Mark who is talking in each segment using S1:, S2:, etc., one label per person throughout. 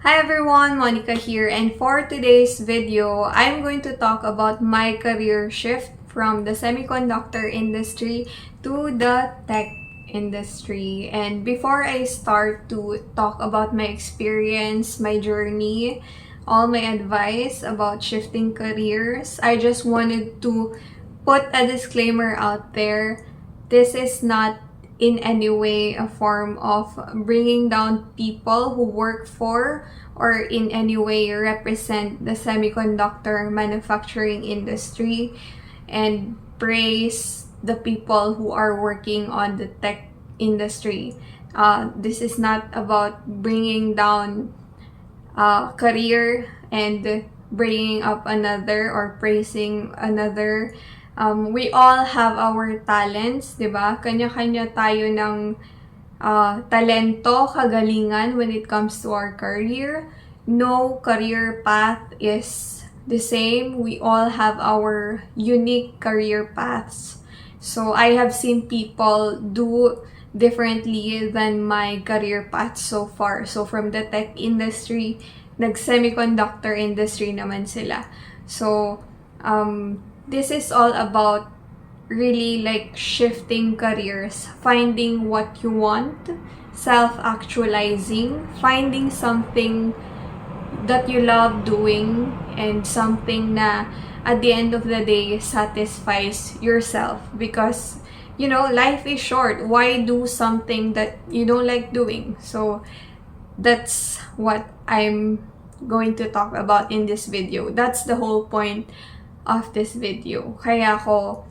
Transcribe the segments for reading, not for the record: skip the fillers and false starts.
S1: Hi everyone, Monica here, and for today's video, I'm going to talk about my career shift from the semiconductor industry to the tech industry. And before I start to talk about my experience, my journey, all my advice about shifting careers, I just wanted to put a disclaimer out there. This is not in any way a form of bringing down people who work for or in any way represent the semiconductor manufacturing industry and praise the people who are working on the tech industry. This is not about bringing down career and bringing up another or praising another. We all have our talents, di ba? Kanya-kanya tayo ng talento, kagalingan when it comes to our career. No career path is the same. We all have our unique career paths. So I have seen people do differently than my career path so far. So from the tech industry, nag-semiconductor industry naman sila. So this is all about really like shifting careers, finding what you want, self-actualizing, finding something that you love doing and something na at the end of the day satisfies yourself, because you know life is short. Why do something that you don't like doing? So that's what I'm going to talk about in this video. That's the whole point of this video. Kaya ako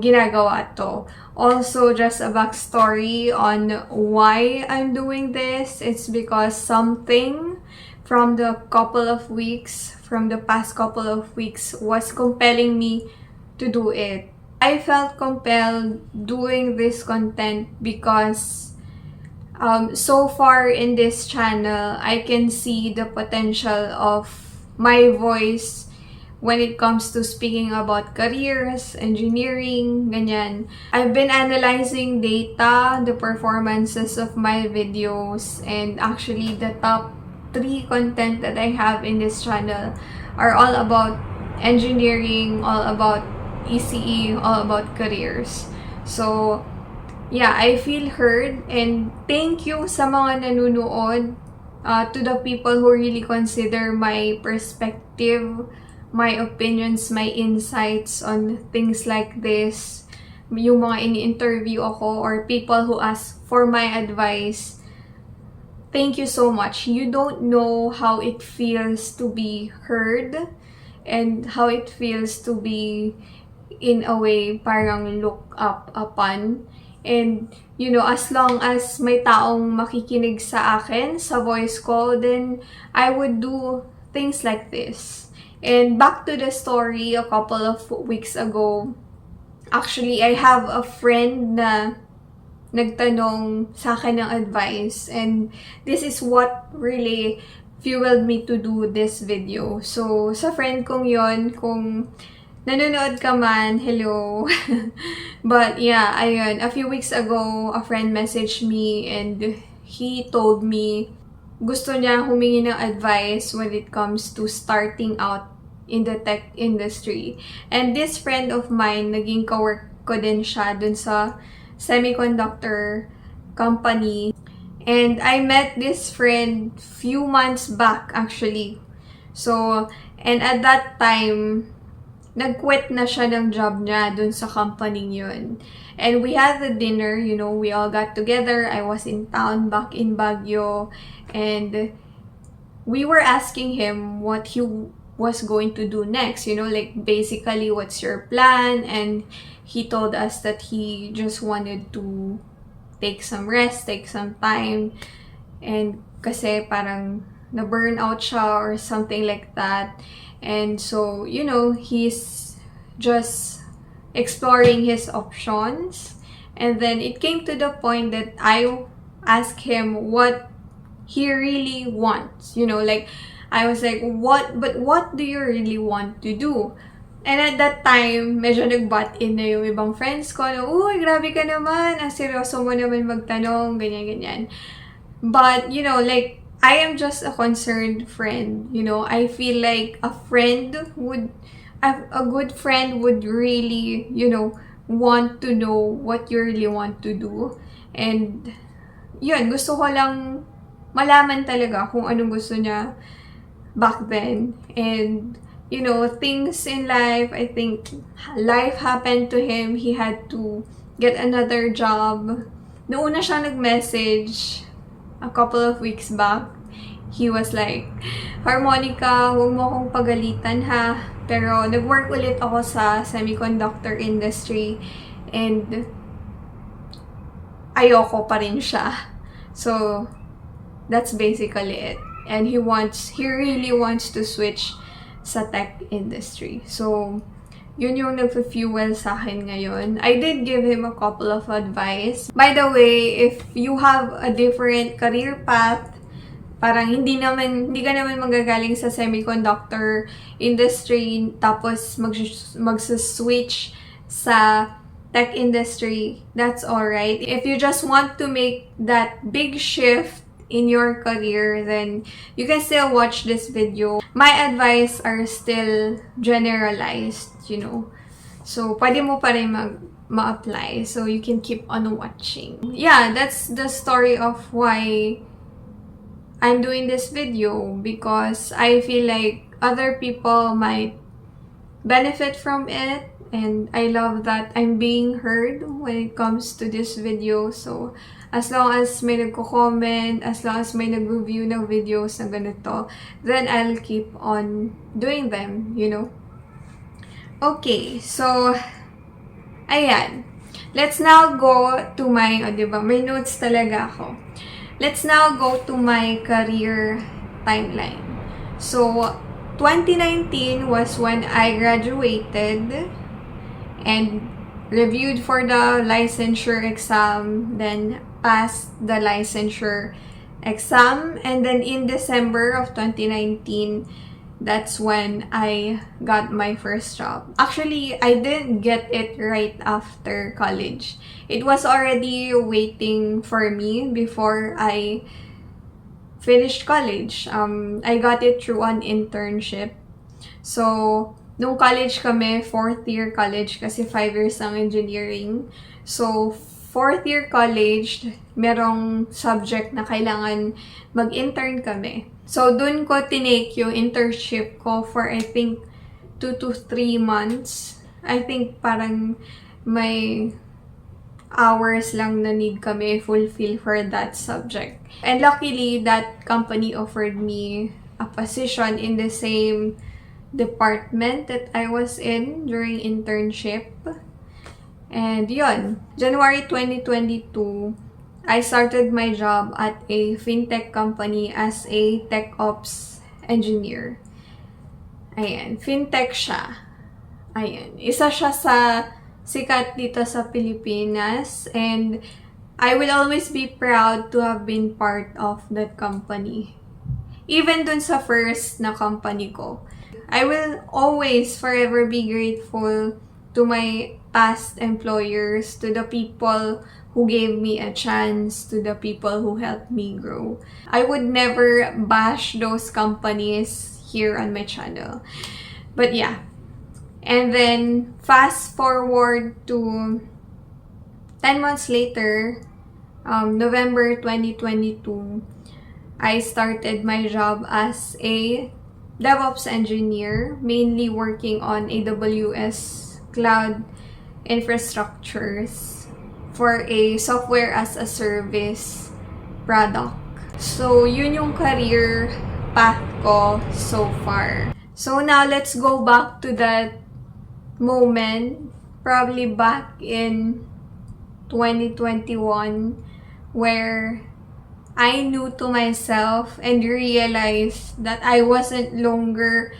S1: ginagawa to. Also, just a backstory on why I'm doing this. It's because something from the past couple of weeks was compelling me to do it. I felt compelled doing this content because so far in this channel, I can see the potential of my voice when it comes to speaking about careers, engineering, ganyan. I've been analyzing data, the performances of my videos, and actually the top 3 content that I have in this channel are all about engineering, all about ECE, all about careers. So, yeah, I feel heard, and thank you sa mga nanunood, to the people who really consider my perspective, my opinions, my insights on things like this, yung mga ini-interview ako or people who ask for my advice. Thank you so much. You don't know how it feels to be heard and how it feels to be, in a way, parang look up upon. And, you know, as long as may taong makikinig sa akin, sa voice ko, then I would do things like this. And back to the story, a couple of weeks ago, actually, I have a friend na nagtanong sa akin ng advice, and this is what really fueled me to do this video. So, sa friend kong yon, kung nanonood ka man, hello. But yeah, ayun, a few weeks ago, a friend messaged me and he told me gusto niya humingi ng advice when it comes to starting out in the tech industry. And this friend of mine, naging kawork ko din siya dun sa semiconductor company. And I met this friend few months back actually. So, and at that time, nag-quit na siya ng job niya dun sa company yun. And we had the dinner, you know, we all got together. I was in town back in Baguio, and we were asking him what he was going to do next, you know, like basically what's your plan. And he told us that he just wanted to take some rest, take some time, and kasi parang na-burn out siya or something like that. And so, you know, he's just exploring his options. And then it came to the point that I asked him what he really wants, you know, like I was like, what do you really want to do? And at that time, medyo nag-butt in na yung ibang friends ko na, uy, grabe ka naman, seryoso mo naman magtanong, ganyan-ganyan. But, you know, like, I am just a concerned friend. You know, I feel like a good friend would really, want to know what you really want to do. And, yun, gusto ko lang malaman talaga kung anong gusto niya back then. And, things in life, I think life happened to him. He had to get another job. Noong una siya nag-message a couple of weeks back, he was like, Harmonica, huwag mo akong pagalitan ha. Pero nag-work ulit ako sa Semiconductor Industry and ayoko pa rin siya. So, that's basically it. And he really wants to switch sa tech industry. So, yun yung nag-fuel sa akin ngayon. I did give him a couple of advice. By the way, if you have a different career path, parang hindi ka naman magagaling sa semiconductor industry tapos mag-switch sa tech industry, that's alright. If you just want to make that big shift in your career, then you can still watch this video. My advice are still generalized, So, pwede mo pa rin ma-apply. So, you can keep on watching. Yeah, that's the story of why I'm doing this video, because I feel like other people might benefit from it, and I love that I'm being heard when it comes to this video. So, as long as may nagko-comment, as long as may nag-review ng videos na ganito, then I'll keep on doing them, Okay, so, ayan. Let's now go to my, diba, may notes talaga ako. Let's now go to my career timeline. So, 2019 was when I graduated and reviewed for the licensure exam, then passed the licensure exam, and then in December of 2019, that's when I got my first job. Actually, I didn't get it right after college. It was already waiting for me before I finished college. I got it through an internship. So, nung college kami, 4th year college, kasi 5 years ang engineering. So, 4th year college, merong subject na kailangan mag-intern kami. So, dun ko tinake yung internship ko for, I think, 2 to 3 months. I think parang may hours lang na need kami fulfill for that subject. And luckily, that company offered me a position in the same department that I was in during internship. And yun, January 2022, I started my job at a fintech company as a TechOps Engineer. Ayan, fintech siya. Ayan, isa siya sa sikat dito sa Pilipinas, and I will always be proud to have been part of that company. Even dun sa first na company ko. I will always forever be grateful to my past employers, to the people who gave me a chance, to the people who helped me grow. I would never bash those companies here on my channel. But yeah. And then, fast forward to 10 months later, November 2022, I started my job as a DevOps Engineer, mainly working on AWS cloud infrastructures for a software as a service product. So, yun yung career path ko so far. So, now let's go back to that moment, probably back in 2021, where I knew to myself and realized that I wasn't longer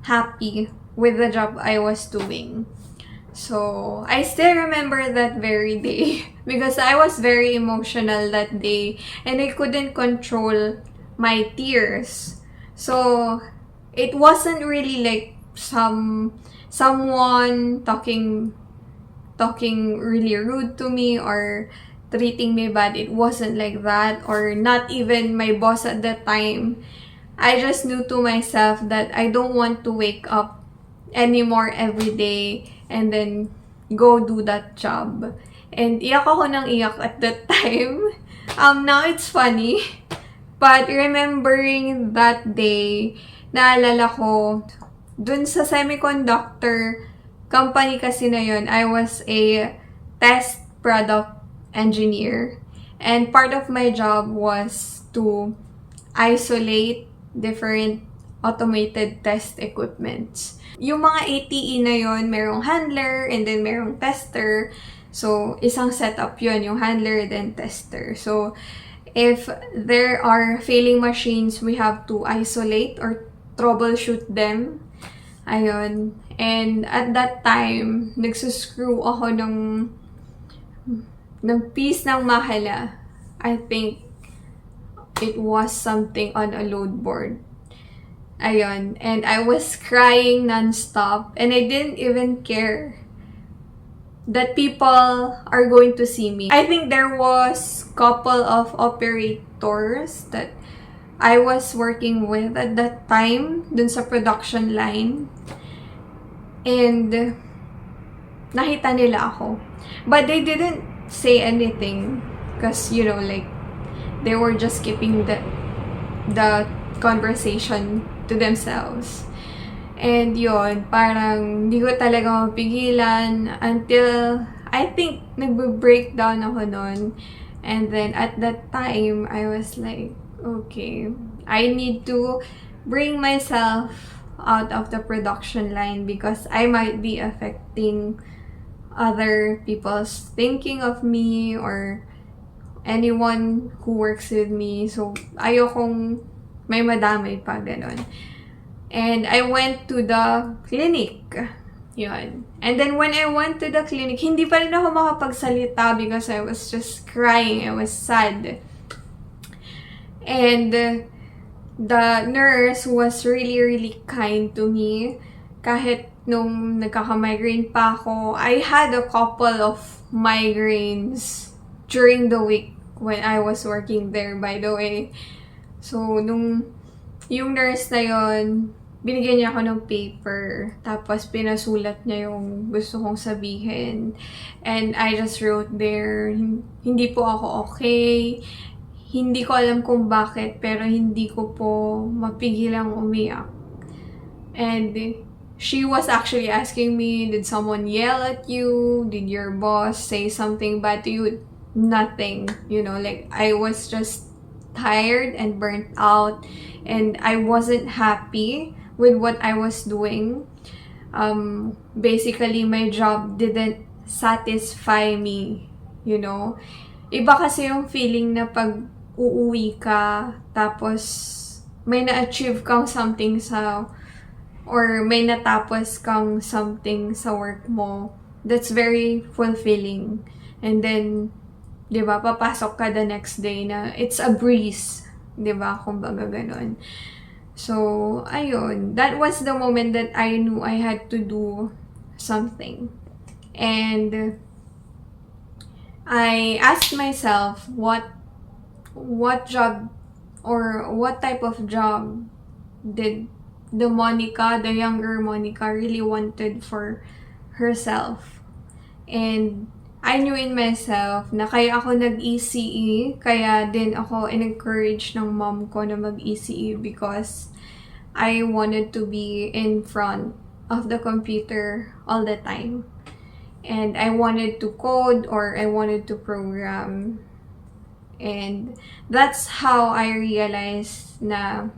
S1: happy with the job I was doing. So, I still remember that very day because I was very emotional that day and I couldn't control my tears. So, it wasn't really like someone talking really rude to me or treating me bad. It wasn't like that, or not even my boss at the time. I just knew to myself that I don't want to wake up anymore every day and then go do that job. And iyak ako ng iyak at that time. Now it's funny. But remembering that day, naalala ko, dun sa semiconductor company kasi na yun, I was a test product engineer. And part of my job was to isolate different automated test equipments. Yung mga ATE na yun, merong handler and then merong tester. So, isang setup yun, yung handler then tester. So, if there are failing machines, we have to isolate or troubleshoot them. Ayun. And at that time, nagsuscrew ako ng piece ng mahala. I think it was something on a load board. Ayun. And I was crying non-stop. And I didn't even care that people are going to see me. I think there was couple of operators that I was working with at that time dun sa production line. And nakita nila ako. But they didn't say anything because, you know, like, they were just keeping the conversation to themselves. And yun, parang hindi ko talaga mapigilan until I think nagbe-breakdown ako nun. And then at that time, I was like, okay, I need to bring myself out of the production line because I might be affecting other people's thinking of me or anyone who works with me. So, ayokong may madamay pa, ganon. And I went to the clinic. Yun. And then when I went to the clinic, hindi pa rin ako makapagsalita because I was just crying. I was sad. And the nurse was really, really kind to me. Kahit nung nagkaka-migraine pa ako, I had a couple of migraines during the week when I was working there, by the way. So, nung yung nurse na yon, binigyan niya ako ng paper, tapos pinasulat niya yung gusto kong sabihin. And I just wrote there, hindi po ako okay, hindi ko alam kung bakit, pero hindi ko po mapigilang umiyak. And she was actually asking me, did someone yell at you? Did your boss say something bad to you? Nothing, you know, like I was just tired and burnt out and I wasn't happy with what I was doing. Basically, my job didn't satisfy me, you know. Iba kasi yung feeling na pag uuwi ka, tapos may na-achieve kang something or may natapos kang something sa work mo, that's very fulfilling. And then, di ba, papasok ka the next day na it's a breeze, di ba, kumbaga ganon. So, ayun, that was the moment that I knew I had to do something. And I asked myself what job or what type of job did the younger Monica really wanted for herself. And I knew in myself na kaya ako nag-ECE, kaya din ako in-encourage ng mom ko na mag-ECE because I wanted to be in front of the computer all the time. And I wanted to code or I wanted to program. And that's how I realized na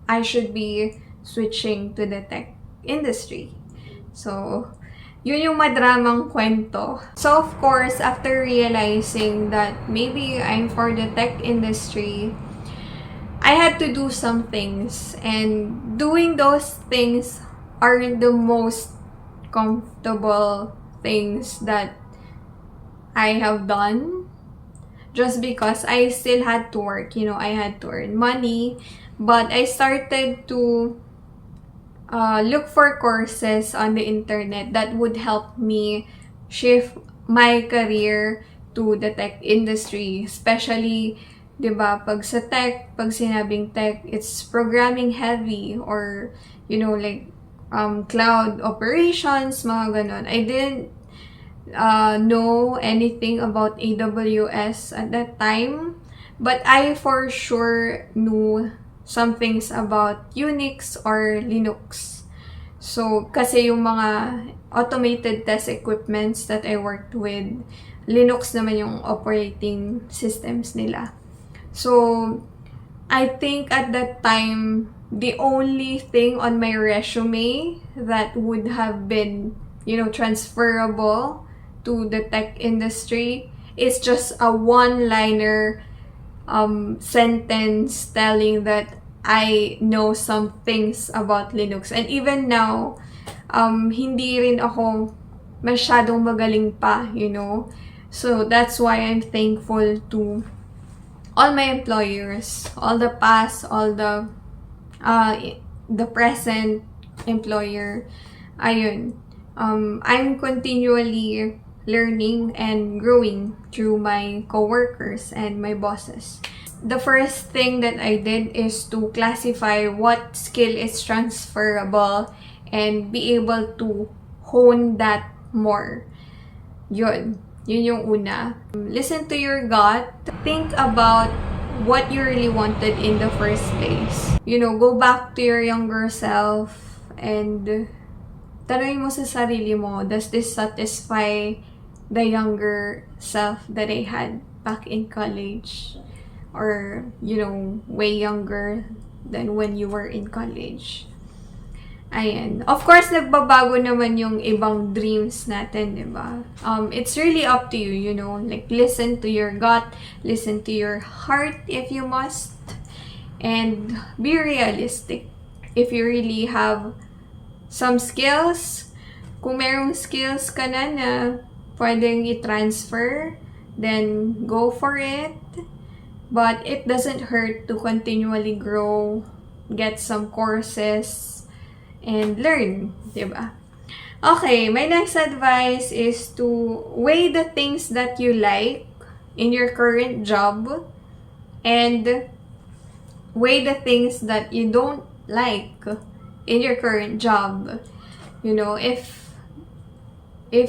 S1: I should be switching to the tech industry. So, yun yung madramang kwento. So, of course, after realizing that maybe I'm for the tech industry, I had to do some things. And doing those things are the most comfortable things that I have done. Just because I still had to work, you know, I had to earn money. But I started to look for courses on the internet that would help me shift my career to the tech industry. Especially, di ba, pag sa tech, pag sinabing tech, it's programming heavy or, like, cloud operations, mga ganon. I didn't know anything about AWS at that time, but I for sure knew some things about Unix or Linux. So, kasi yung mga automated test equipments that I worked with, Linux naman yung operating systems nila. So, I think at that time, the only thing on my resume that would have been, transferable to the tech industry is just a one-liner sentence telling that I know some things about Linux. And even now, hindi rin ako masyadong magaling pa, So, that's why I'm thankful to all my employers, all the past, all the present employer. Ayun. I'm continually learning and growing through my coworkers and my bosses. The first thing that I did is to classify what skill is transferable and be able to hone that more. Yun yung una. Listen to your gut. Think about what you really wanted in the first place. Go back to your younger self and tanungin mo sa sarili mo, does this satisfy the younger self that I had back in college? Or, way younger than when you were in college. Ayan. Of course, nagbabago naman yung ibang dreams natin, di ba? It's really up to you, like listen to your gut, listen to your heart if you must, and be realistic. If you really have some skills, kung merong skills ka na pwedeng i-transfer, then go for it. But it doesn't hurt to continually grow, get some courses, and learn, diba? Okay, my next advice is to weigh the things that you like in your current job and weigh the things that you don't like in your current job. If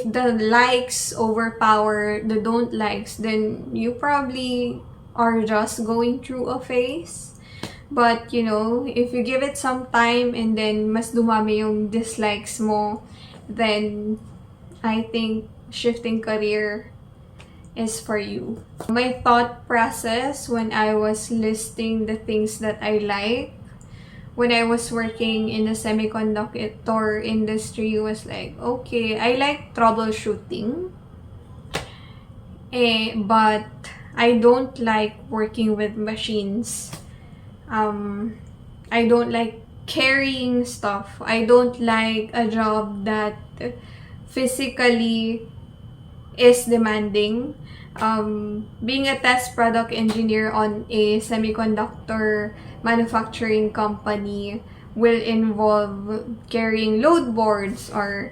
S1: the likes overpower the don't likes, then you probably are just going through a phase. But, if you give it some time and then mas dumami yung dislikes mo, then I think shifting career is for you. My thought process when I was listing the things that I like when I was working in the semiconductor industry was like, okay, I like troubleshooting, but I don't like working with machines. I don't like carrying stuff. I don't like a job that physically is demanding. Being a test product engineer on a semiconductor manufacturing company will involve carrying load boards or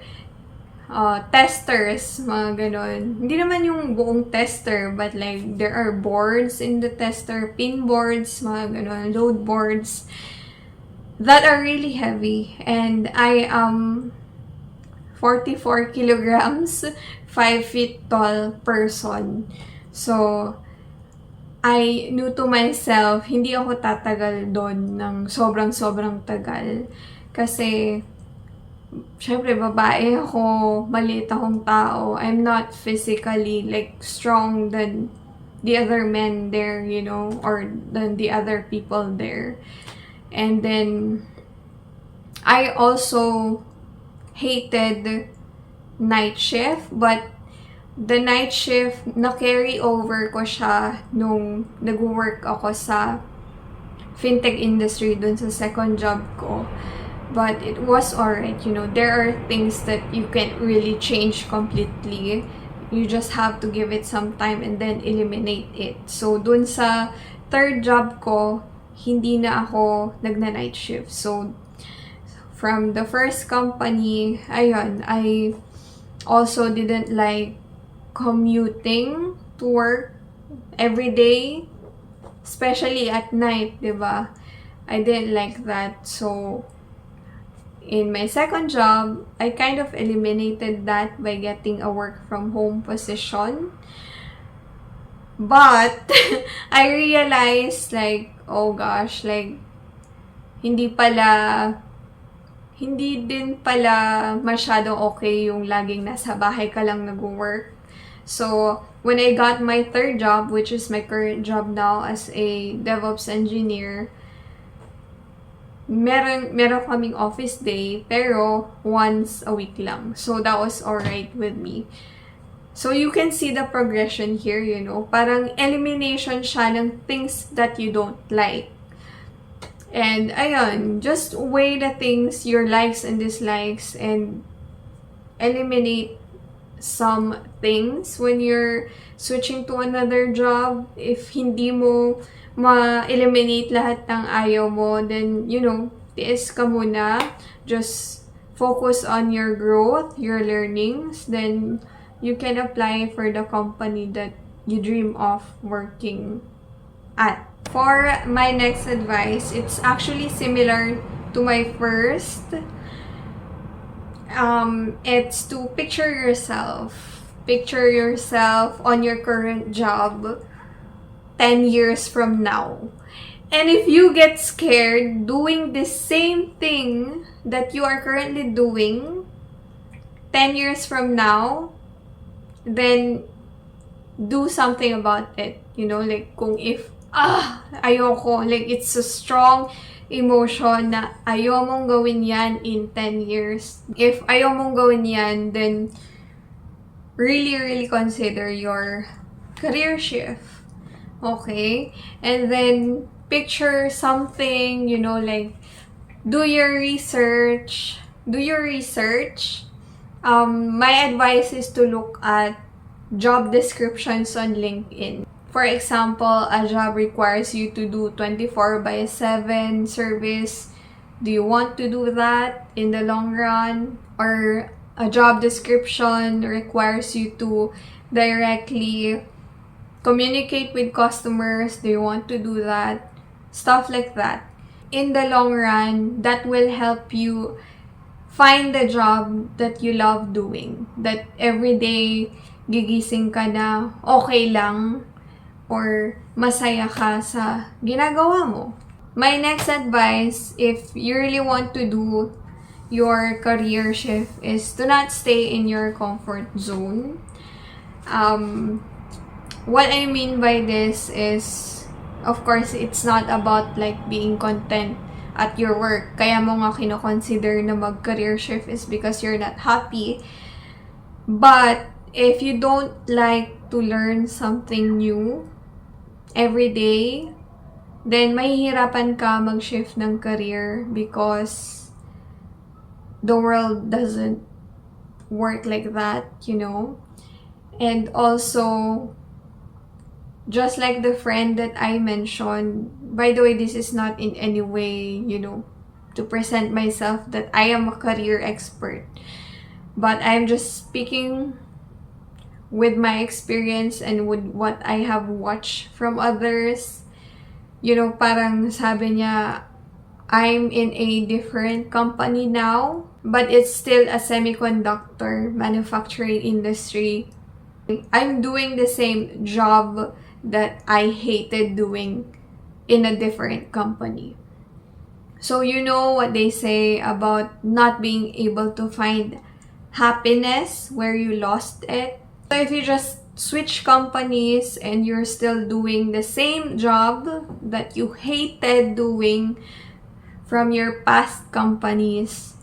S1: testers, mga ganon. Hindi naman yung buong tester, but like, there are boards in the tester, pin boards, mga ganon, load boards, that are really heavy. And I am 44 kilograms, 5 feet tall person. So, I knew to myself, hindi ako tatagal doon ng sobrang tagal. Kasi, syempre, babae ako, maliit akong tao. I'm not physically, strong than the other men there, or than the other people there. And then, I also hated night shift, but the night shift, na-carry over ko siya nung nag-work ako sa fintech industry dun sa second job ko. But it was alright, there are things that you can't really change completely. You just have to give it some time and then eliminate it. So, dun sa third job ko, hindi na ako nagna-night shift. So, from the first company, ayun, I also didn't like commuting to work every day, especially at night, diba? I didn't like that. So, in my second job, I kind of eliminated that by getting a work from home position. But, I realized like, oh gosh, like, hindi din pala masyadong okay yung laging nasa bahay ka lang nag-work. So, when I got my third job, which is my current job now as a DevOps Engineer, meron kaming office day, pero once a week lang. So, that was alright with me. So, you can see the progression here, you know. Parang elimination siya ng things that you don't like. And, ayun, just weigh the things, your likes and dislikes, and eliminate some things when you're switching to another job. If hindi mo ma-eliminate lahat ng ayaw mo, then, you know, tiis ka muna. Just focus on your growth, your learnings, then you can apply for the company that you dream of working at. For my next advice, it's actually similar to my first. It's to picture yourself. Picture yourself on your current job 10 years from now. And if you get scared doing the same thing that you are currently doing 10 years from now, then do something about it. You know, like kung if ayoko, like it's a strong emotion na ayaw mong gawin yan in 10 years. If ayaw mong gawin yan, then really consider your career shift. Okay? And then picture something, you know, like do your research. My advice is to look at job descriptions on LinkedIn. For example, a job requires you to do 24/7 service. Do you want to do that in the long run? Or a job description requires you to directly communicate with customers. Do you want to do that? Stuff like that. In the long run, that will help you find the job that you love doing. That every day, gigising ka na okay lang or masaya ka sa ginagawa mo. My next advice, if you really want to do your career shift, is to not stay in your comfort zone. What I mean by this is, of course, it's not about like being content at your work. Kaya mo nga kino-consider na mag-career shift is because you're not happy. But if you don't like to learn something new every day, then mahihirapan ka mag-shift ng career because the world doesn't work like that, you know. And also, just like the friend that I mentioned, by the way, this is not in any way, you know, to present myself that I am a career expert. But I'm just speaking with my experience and with what I have watched from others. You know, parang sabi niya, I'm in a different company now, but it's still a semiconductor manufacturing industry. I'm doing the same job that I hated doing in a different company. So you know what they say about not being able to find happiness where you lost it. So if you just switch companies and you're still doing the same job that you hated doing from your past companies,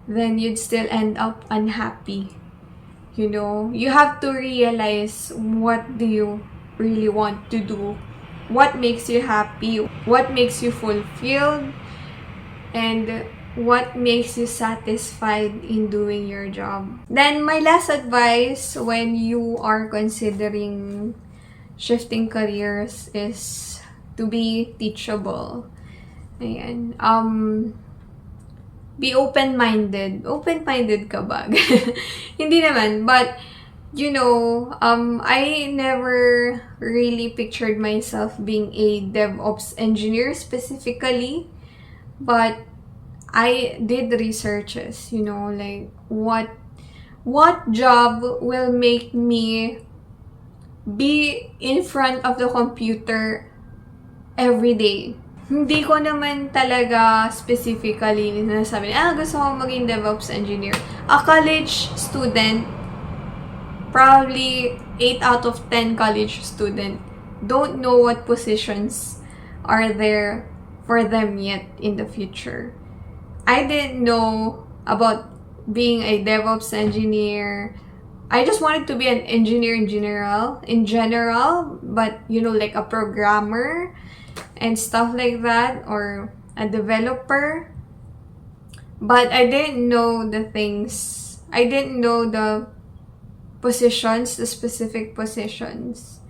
S1: then you'd still end up unhappy. You know, you have to realize, what do you really want to do? What makes you happy? What makes you fulfilled? And what makes you satisfied in doing your job? Then my last advice when you are considering shifting careers is to be teachable. Ayan. Be open-minded. Open-minded ka ba? Hindi naman. But I never really pictured myself being a DevOps engineer specifically, but I did researches, like what job will make me be in front of the computer every day. Hindi ko naman talaga specifically nasabi, gusto ko maging DevOps engineer. A college student, probably 8 out of 10 college student don't know what positions are there for them yet in the future. I didn't know about being a DevOps engineer. I just wanted to be an engineer in general, but like a programmer and stuff like that, or a developer. But I didn't know the things. I didn't know the positions, the specific positions.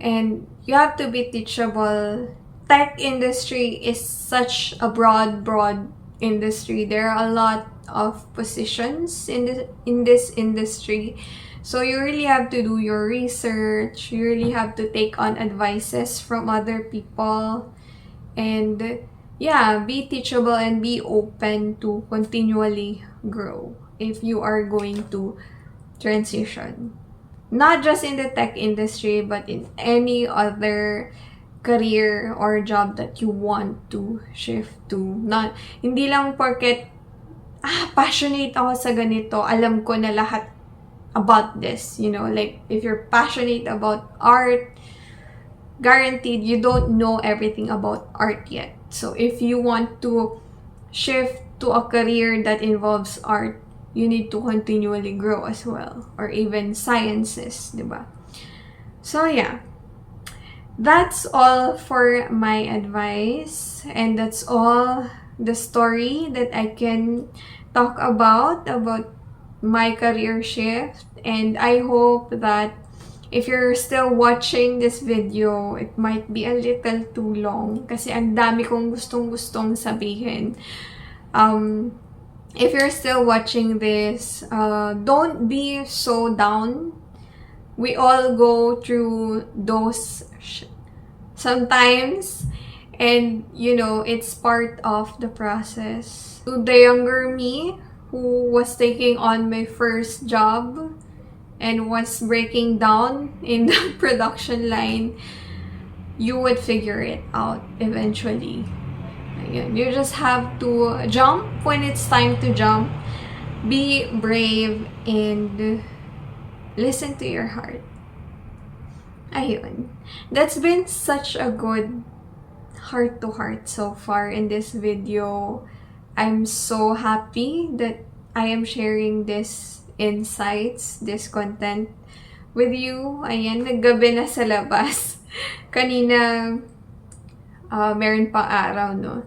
S1: And you have to be teachable. Tech industry is such a broad industry. There are a lot of positions in this industry. So you really have to do your research. You really have to take on advices from other people. And be teachable and be open to continually grow if you are going to transition. Not just in the tech industry, but in any other career or job that you want to shift to. Hindi lang porket passionate ako sa ganito, alam ko na lahat about this. Like if you're passionate about art, guaranteed you don't know everything about art yet. So if you want to shift to a career that involves art, you need to continually grow as well, or even sciences, diba? So that's all for my advice, and that's all the story that I can talk about my career shift. And I hope that if you're still watching this video, it might be a little too long kasi ang dami kong gustong sabihin. If you're still watching this, don't be so down. We all go through those sometimes, and it's part of the process. To the younger me who was taking on my first job and was breaking down in the production line, you would figure it out eventually. You just have to jump when it's time to jump. Be brave and listen to your heart. Ayun. That's been such a good heart-to-heart so far in this video. I'm so happy that I am sharing this insights, this content with you. Ayan, naggabi na sa labas. Kanina, meron pang araw, no?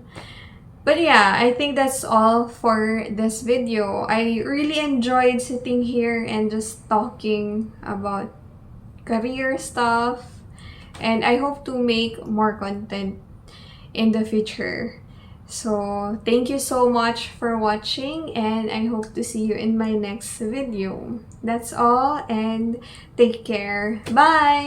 S1: But I think that's all for this video. I really enjoyed sitting here and just talking about career stuff. And I hope to make more content in the future. So, thank you so much for watching, and I hope to see you in my next video. That's all, and take care. Bye!